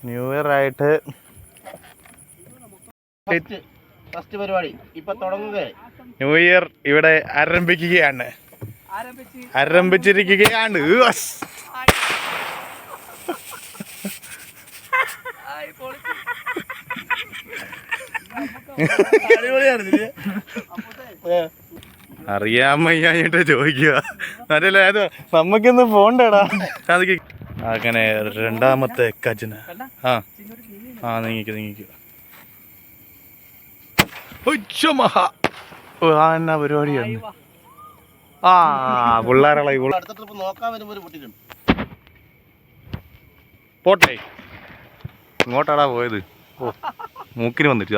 New year ആയിട്ട് first പരിപാടി ഇപ്പൊ തുടങ്ങുകയായി. ന്യൂ ഇയർ ഇവിടെ ആരംഭിക്കുകയാണ്. ആരംഭിച്ചിരിക്കുകയാണ്. അറിയാമയ്യായിട്ട് ചോദിക്കുക. അതല്ല അത് നമ്മക്കൊന്ന് പോണ്ടേടാ. അങ്ങനെ രണ്ടാമത്തെ കജിന. നീങ്ങിക്കോ. എന്നാ പരിപാടിയാണ്. പിള്ളേരുള്ള പോട്ടെ. ഇങ്ങോട്ടാടാ പോയത്? ഓ, മൂക്കിന് വന്നിട്ട്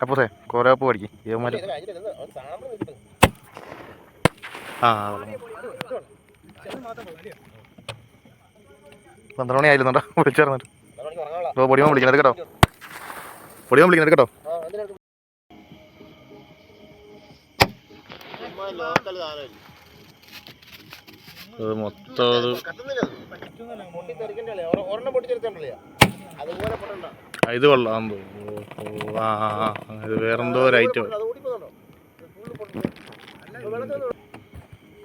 അപ്പോ കോരാപ്പ് പഠിക്കും. 12 മണി ആയിരുന്നുണ്ടോ? വിളിച്ചേർന്നിട്ട് പൊടിമോൻ വിളിക്കണത് കേട്ടോ. മൊത്തം ഇത് കൊള്ളാം. ഇത് വേറെന്തോ ഒരു ഐറ്റം.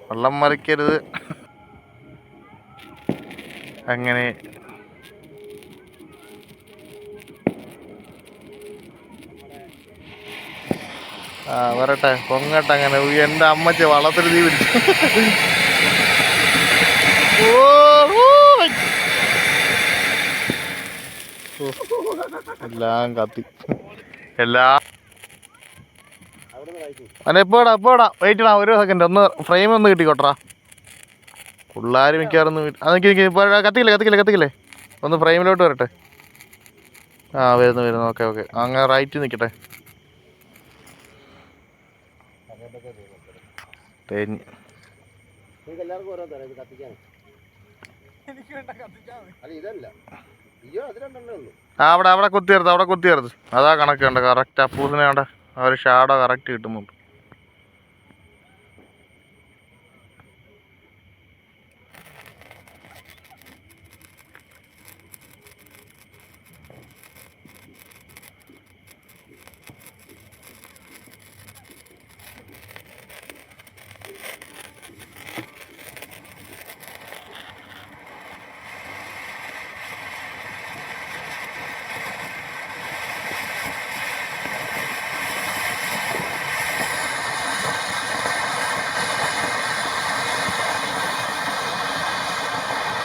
വെള്ളം മറിക്കരുത്. അങ്ങനെ വരട്ടെ, പൊങ്ങട്ടെ. അങ്ങനെ എൻ്റെ അമ്മച്ചി വള്ളത്തിൽ തീ പിടിച്ചു. എല്ലാം കത്തി. എപ്പോടാ വെയിറ്റ് ഇടാം. ഒരു സെക്കൻഡ് ഒന്ന് ഫ്രെയിം ഒന്ന് കിട്ടിക്കോട്ടറാ. പിള്ളേർ മിക്കവാറൊന്നും കത്തിക്കില്ലേ. ഒന്ന് ഫ്രെയിമിലോട്ട് വരട്ടെ. വരുന്നു. ഓക്കെ. അങ്ങനെ റൈറ്റ് നിൽക്കട്ടെ. അവിടെ കുത്തിയറുത്. അതാ കണക്ക് കണ്ട കറക്റ്റ്. അപ്പൂസിനെ വേണ്ട ആ ഒരു ഷാഡോ കറക്റ്റ് കിട്ടുന്നുണ്ട്.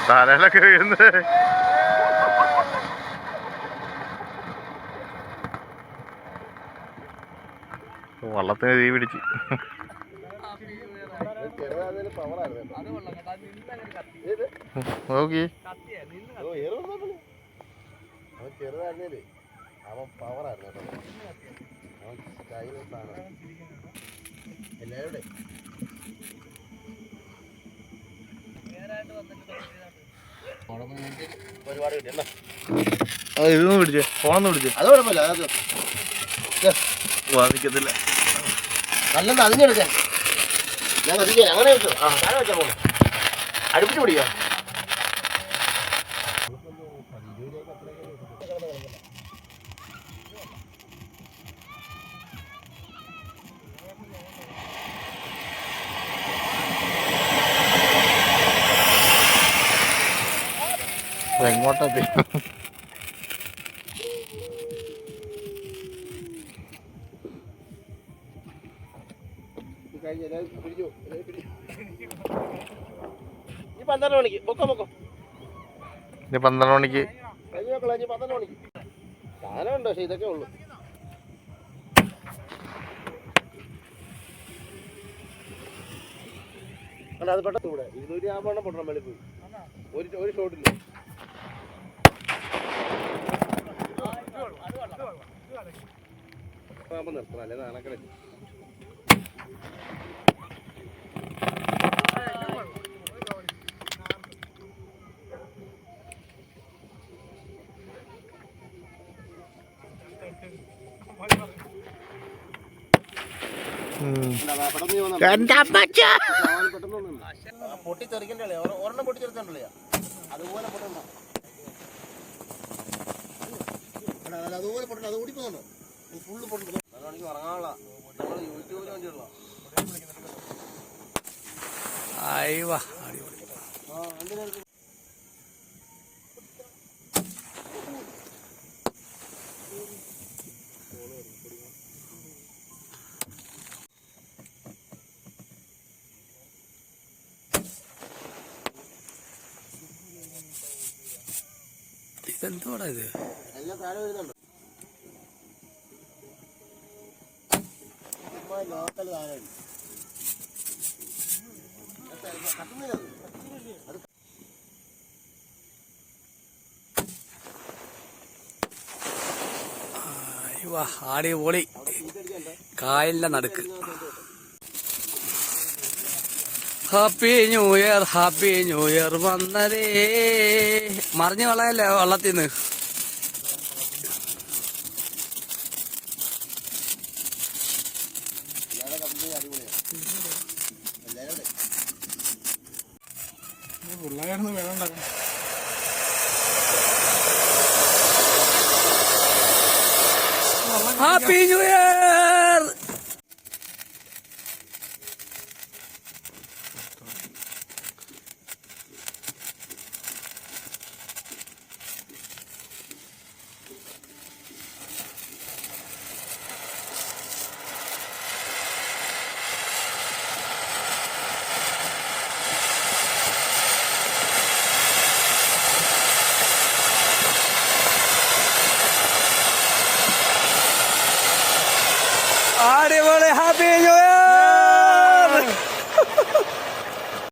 തലയിലൊക്കെ വീഴുന്നത്. വള്ളത്തിന് തീ പിടിച്ച്. നോക്കി എല്ലാവരുടെ ഇതൊന്നും പിടിച്ചേ, ഫോണൊന്നും പിടിച്ചേ. അത് കുഴപ്പമില്ല, വാദിക്കത്തില്ല. നല്ലത് അതിഞ്ഞെടുക്കാൻ ഞാൻ കത്തിക്കാൻ അങ്ങനെ വെച്ചു. താഴെ വെച്ചാൽ പോകണം. അടുപ്പിച്ച് പിടിക്കാം. എങ്ങോട്ടാ ഇനി 12 മണിക്ക് പൊക്കോ. ഇനി 12 മണിക്ക് സാധനമുണ്ടോ? പക്ഷെ ഇതൊക്കെ ഉള്ളു. അല്ല അത് പെട്ടെന്ന് കൂടെ 250 പൊട്ടണം വെളി പോയി. ഒരു ഷോട്ടില്ല. നിർത്തണം അല്ലേ നാണക്കട. പൊട്ടിത്തെറിക്കണ്ടേ ഒരെണ്ണം പൊട്ടിച്ചെടുത്തോണ്ടല്ലേ അതുപോലെ പൊട്ടണ്ട അതുപോലെ പൊട്ടണ്ട അത് ഓടിപ്പോന്നോ ഫുള്ള് പൊട്ടുന്നു അതാണെങ്കിൽ ഉറങ്ങാനുള്ള നമ്മൾ യൂട്യൂബിൽ വേണ്ടിയുള്ള ഇതെന്തോടാ ഇത് എല്ലാം താഴെ വരുന്നുണ്ട് ലോക്കൽ താഴെ അടിപൊളി കായലിന്റെ നടുക്ക്. ഹാപ്പി ന്യൂ ഇയർ വന്നതേ. മറിഞ്ഞ് വളയല്ലേ വള്ളത്തിന്ന്. പിള്ളേരൊന്നും വേണം ഹാപ്പി ന്യൂ ഇയർ. അടിപൊളി ഹാപ്പി ന്യൂ ഇയർ.